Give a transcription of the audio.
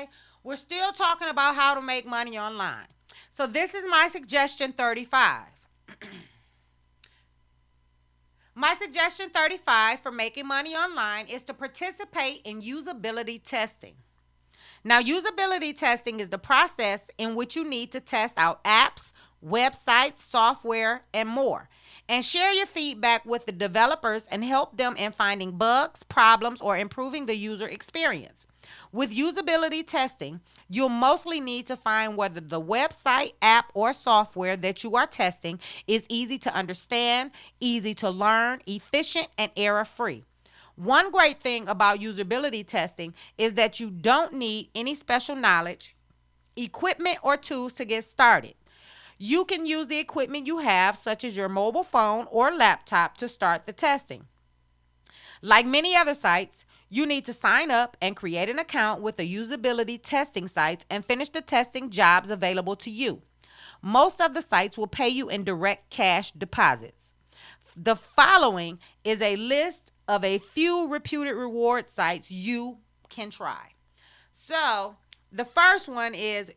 okay? We're still talking about how to make money online. So this is my suggestion 35. My suggestion 35 for making money online is to participate in usability testing. Now, usability testing is the process in which you need to test out apps, websites, software, and more, and share your feedback with the developers and help them in finding bugs, problems, or improving the user experience. With usability testing, you'll mostly need to find whether the website, app, or software that you are testing is easy to understand, easy to learn, efficient, and error free. One great thing about usability testing is that you don't need any special knowledge, equipment, or tools to get started. You can use the equipment you have, such as your mobile phone or laptop, to start the testing. Like many other sites, you need to sign up and create an account with the usability testing sites and finish the testing jobs available to you. Most of the sites will pay you in direct cash deposits. The following is a list of a few reputed reward sites you can try. So, the first one is